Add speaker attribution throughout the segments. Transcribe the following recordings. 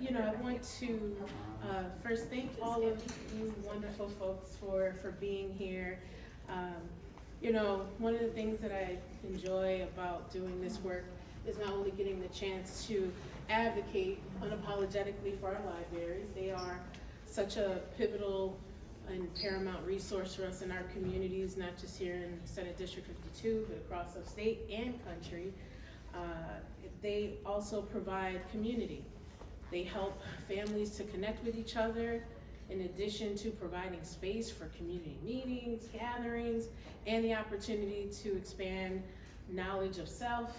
Speaker 1: I want to first thank all of you wonderful folks for being here. One of the things that I enjoy about doing this work is not only getting the chance to advocate unapologetically for our libraries. They are such a pivotal and paramount resource for us in our communities, not just here in Senate District 52, but across the state and country. They also provide community. They help families to connect with each other, in addition to providing space for community meetings, gatherings, and the opportunity to expand knowledge of self,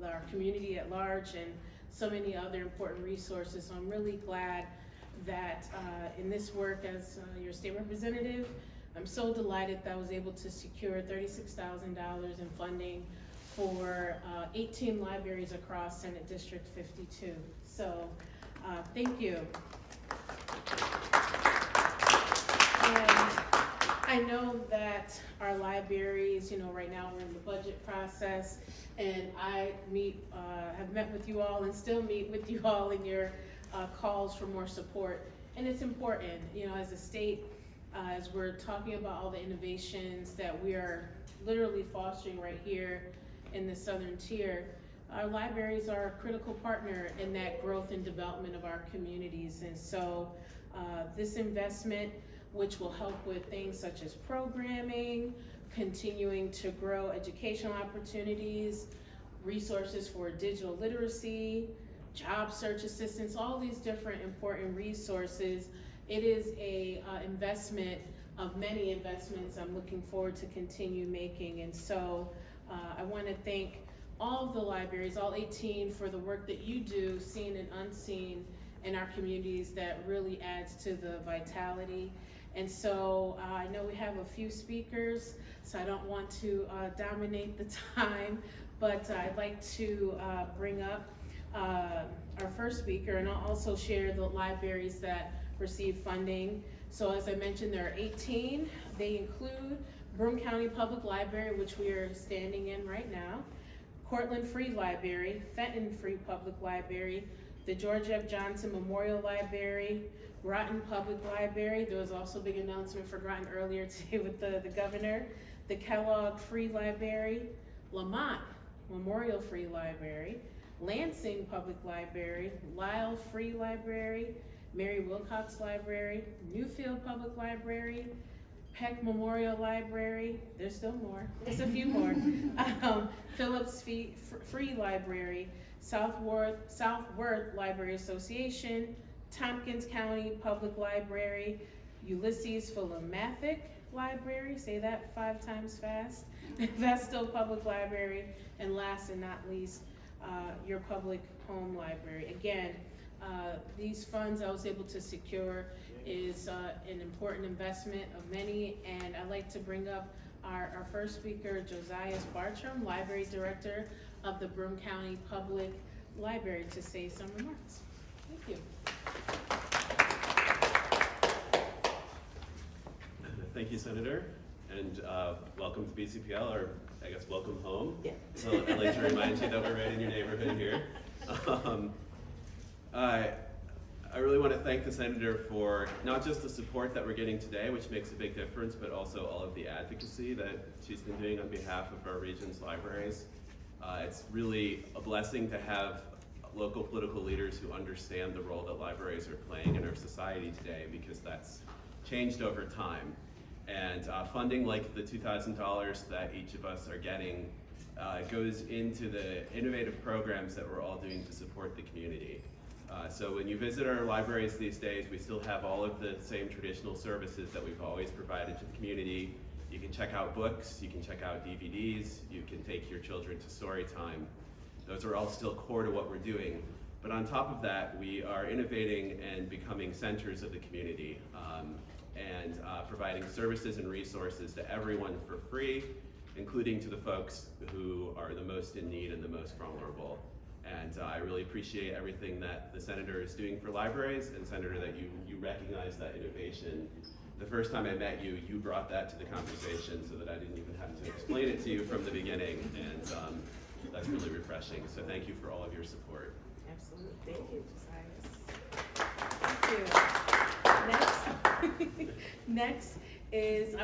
Speaker 1: our community at large, and so many other important resources. So I'm really glad that in this work as your state representative, I'm so delighted that I was able to secure $36,000 in funding for 18 libraries across Senate District 52. So thank you. And I know that our libraries, right now we're in the budget process, and I have met with you all and still meet with you all in your calls for more support. And it's important, as a state, as we're talking about all the innovations that we are literally fostering right here in the Southern Tier, our libraries are a critical partner in that growth and development of our communities. And so this investment, which will help with things such as programming, continuing to grow educational opportunities, resources for digital literacy, job search assistance, all these different important resources. It is a investment of many investments I'm looking forward to continue making. And so I want to thank all of the libraries, all 18, for the work that you do, seen and unseen, in our communities that really adds to the vitality. And so I know we have a few speakers, so I don't want to dominate the time, but I'd like to bring up our first speaker, and I'll also share the libraries that receive funding. So as I mentioned, there are 18. They include Broome County Public Library, which we are standing in right now, Cortland Free Library, Fenton Free Public Library, the George F. Johnson Memorial Library, Groton Public Library. There was also a big announcement for Groton earlier today with the governor. The Kellogg Free Library, Lamont Memorial Free Library, Lansing Public Library, Lisle Free Library, Mary Wilcox Library, Newfield Public Library, Peck Memorial Library, there's still more, there's a few more, Phillips Free Library, Southworth Library Association, Tompkins County Public Library, Ulysses Philomathic Library, say that 5 times fast, Vestal Public Library, and last and not least, your public home library. Again, these funds I was able to secure is an important investment of many, and I'd like to bring up our first speaker, Josiah Bartram, Library Director of the Broome County Public Library, to say some remarks. Thank you.
Speaker 2: Thank you, Senator, and welcome to BCPL, or I guess welcome home.
Speaker 1: Yeah.
Speaker 2: So I'd like to remind you that we're right in your neighborhood here. I really want to thank the Senator for not just the support that we're getting today, which makes a big difference, but also all of the advocacy that she's been doing on behalf of our region's libraries. It's really a blessing to have local political leaders who understand the role that libraries are playing in our society today, because that's changed over time. And funding like the $2,000 that each of us are getting goes into the innovative programs that we're all doing to support the community. So when you visit our libraries these days, we still have all of the same traditional services that we've always provided to the community. You can check out books, you can check out DVDs, you can take your children to story time. Those are all still core to what we're doing. But on top of that, we are innovating and becoming centers of the community, and providing services and resources to everyone for free, including to the folks who are the most in need and the most vulnerable. And I really appreciate everything that the Senator is doing for libraries, and Senator, that you recognize that innovation. The first time I met you, you brought that to the conversation so that I didn't even have to explain it to you from the beginning, and that's really refreshing. So thank you for all of your support.
Speaker 1: Absolutely, thank you, Josiah. Next is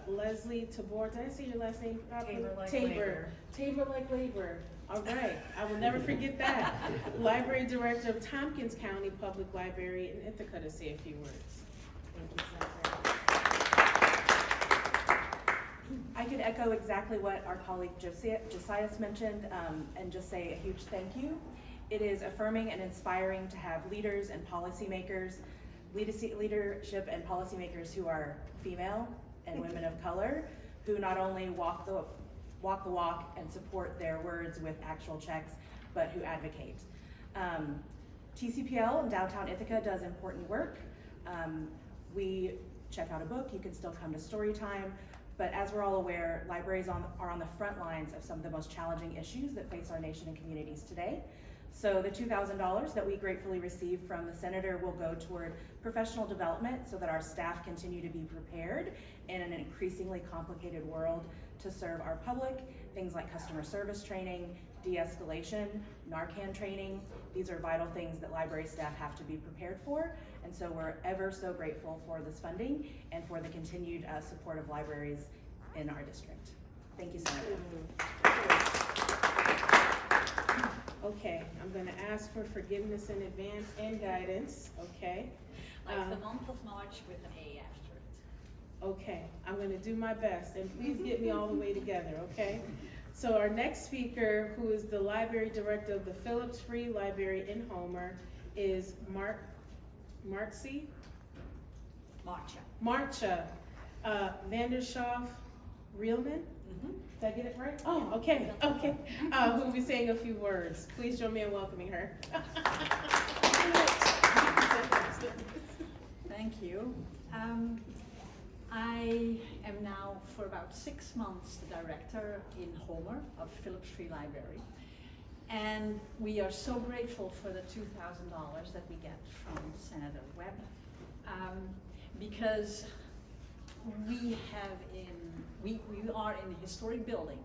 Speaker 1: Leslie Tabor. Did I say your last name properly?
Speaker 3: Tabor like labor.
Speaker 1: Tabor like labor. All right, I will never forget that. Library Director of Tompkins County Public Library in Ithaca to say a few words.
Speaker 3: Thank you, Senator.
Speaker 4: I could echo exactly what our colleague Josias mentioned, and just say a huge thank you. It is affirming and inspiring to have leaders and policymakers, leadership and policymakers who are female and women of color, who not only walk the walk and support their words with actual checks, but who advocate. TCPL in downtown Ithaca does important work. We check out a book, you can still come to story time, but as we're all aware, libraries are on the front lines of some of the most challenging issues that face our nation and communities today. So the $2,000 that we gratefully received from the Senator will go toward professional development so that our staff continue to be prepared in an increasingly complicated world to serve our public. Things like customer service training, de-escalation, Narcan training. These are vital things that library staff have to be prepared for. And so we're ever so grateful for this funding and for the continued support of libraries in our district. Thank you, Senator.
Speaker 1: Okay, I'm gonna ask for forgiveness in advance and guidance, okay?
Speaker 3: Like the month of March with an A after it.
Speaker 1: Okay, I'm gonna do my best, and please get me all the way together, okay? So our next speaker, who is the Library Director of the Phillips Free Library in Homer, is Marcia Vandershoff Reelman. Did I get it right? Oh, okay. Who will be saying a few words. Please join me in welcoming her.
Speaker 3: Thank you. I am now for about 6 months the director in Homer of Phillips Free Library. And we are so grateful for the $2,000 that we get from Senator Webb, because we are in a historic building,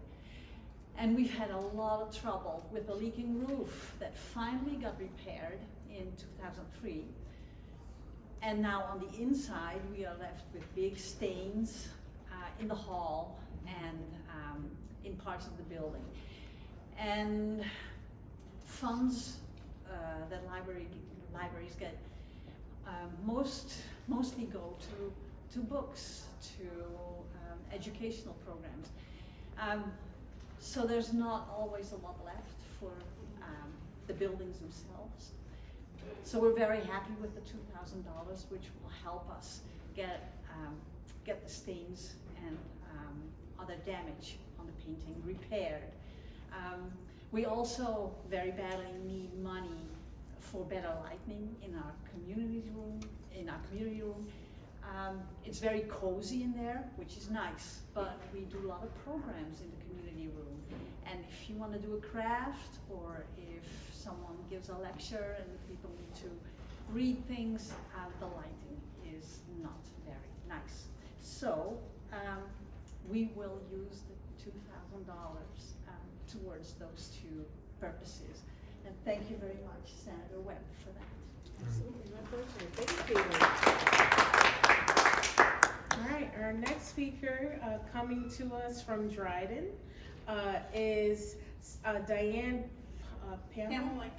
Speaker 3: and we've had a lot of trouble with a leaking roof that finally got repaired in 2003. And now on the inside, we are left with big stains in the hall and in parts of the building. And funds that libraries get mostly go to books, to educational programs. So there's not always a lot left for the buildings themselves. So we're very happy with the $2,000, which will help us get the stains and other damage on the painting repaired. We also very badly need money for better lighting in our community room. It's very cozy in there, which is nice, but we do a lot of programs in the community room. And if you want to do a craft, or if someone gives a lecture and people need to read things, the lighting is not very nice. So we will use the $2,000 towards those two purposes. And thank you very much, Senator Webb, for that.
Speaker 1: Absolutely, my pleasure. Thank you. All right, our next speaker coming to us from Dryden is Diane Pamela.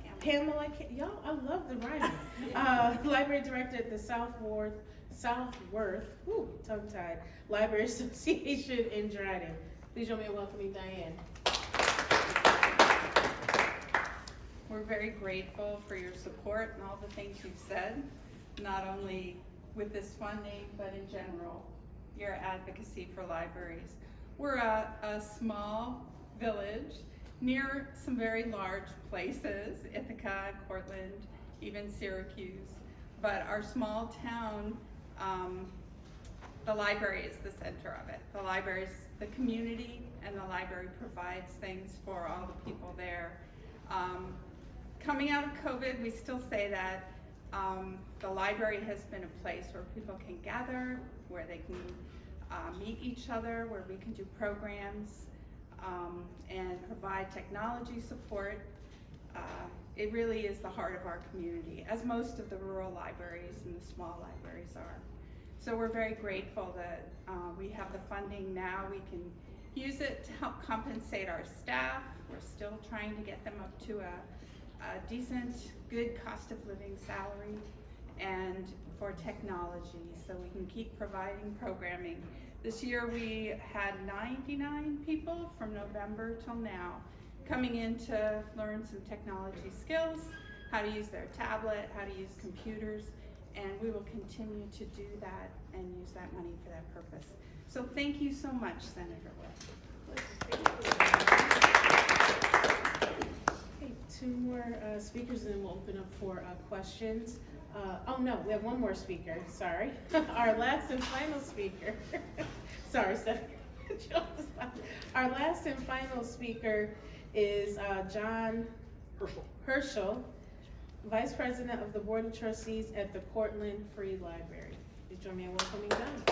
Speaker 1: Y'all, I love the writing. Library Director at the Southworth, tongue-tied, Library Association in Dryden. Please join me in welcoming Diane.
Speaker 5: We're very grateful for your support and all the things you've said, not only with this funding, but in general, your advocacy for libraries. We're a small village near some very large places, Ithaca, Cortland, even Syracuse. But our small town, the library is the center of it. The library is the community, and the library provides things for all the people there. Coming out of COVID, we still say that the library has been a place where people can gather, where they can meet each other, where we can do programs and provide technology support. it really is the heart of our community, as most of the rural libraries and the small libraries are. So we're very grateful that we have the funding now. We can use it to help compensate our staff. We're still trying to get them up to a decent, good cost of living salary, and for technology, so we can keep providing programming. This year we had 99 people from November till now coming in to learn some technology skills, how to use their tablet, how to use computers, and we will continue to do that and use that money for that purpose. So thank you so much, Senator Webb.
Speaker 1: Okay, two more speakers, and then we'll open up for questions. Oh no, we have one more speaker, sorry. Our last and final speaker. Sorry, Stephanie. Our last and final speaker is John Herschel, Vice President of the Board of Trustees at the Cortland Free Library. Please join me in welcoming John.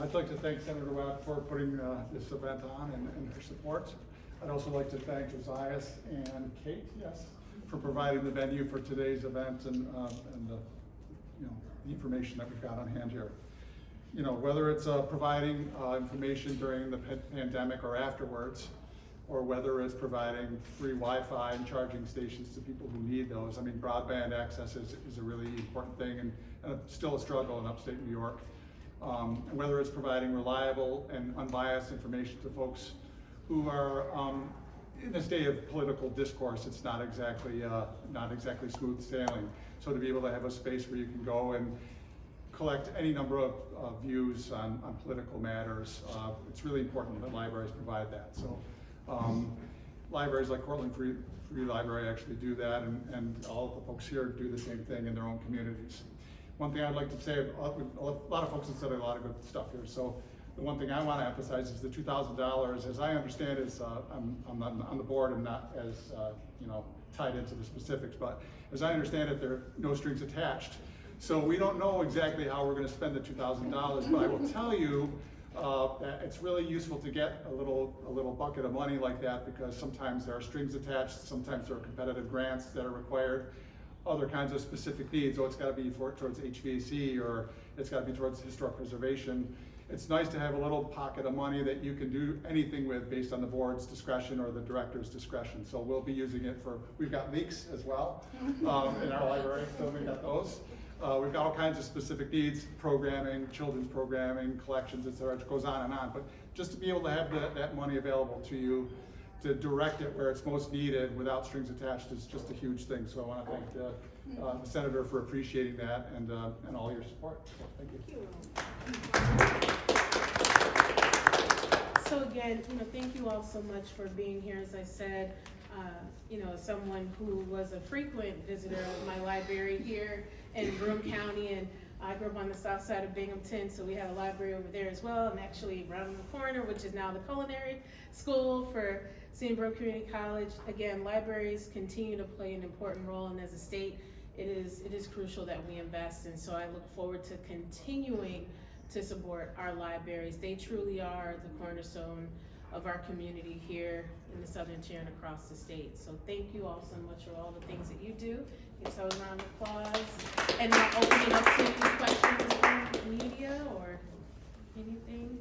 Speaker 6: I'd like to thank Senator Webb for putting this event on and her support. I'd also like to thank Josias and Kate, yes, for providing the venue for today's event and the, the information that we've got on hand here. Whether it's providing information during the pandemic or afterwards, or whether it's providing free Wi-Fi and charging stations to people who need those. I mean, broadband access is a really important thing and still a struggle in upstate New York. And whether it's providing reliable and unbiased information to folks who are in this day of political discourse, it's not exactly smooth sailing. So to be able to have a space where you can go and collect any number of views on political matters, it's really important that libraries provide that. So libraries like Cortland Free Library actually do that, and all of the folks here do the same thing in their own communities. One thing I'd like to say, a lot of folks have said a lot of good stuff here, so the one thing I want to emphasize is the $2,000, as I understand it, I'm on the board and not as tied into the specifics, but as I understand it, there are no strings attached. So we don't know exactly how we're going to spend the $2,000, but I will tell you that it's really useful to get a little bucket of money like that, because sometimes there are strings attached, sometimes there are competitive grants that are required, other kinds of specific needs. So it's got to be towards HVAC, or it's got to be towards historic preservation. It's nice to have a little pocket of money that you can do anything with based on the board's discretion or the director's discretion. So we'll be using it for, we've got leaks as well in our library, so we got those. We've got all kinds of specific needs, programming, children's programming, collections, etc. It goes on and on. But just to be able to have that money available to you to direct it where it's most needed without strings attached is just a huge thing. So I want to thank the Senator for appreciating that and all your support. So thank you.
Speaker 1: So again, thank you all so much for being here. As I said, as someone who was a frequent visitor of my library here in Broome County, and I grew up on the south side of Binghamton, so we had a library over there as well. I'm actually around the corner, which is now the culinary school for St. Broome Community College. Again, libraries continue to play an important role, and as a state, it is crucial that we invest, and so I look forward to continuing to support our libraries. They truly are the cornerstone of our community here in the Southern Tier and across the state. So thank you all so much for all the things that you do. Give us a round of applause. And now opening up to any questions from the media or anything.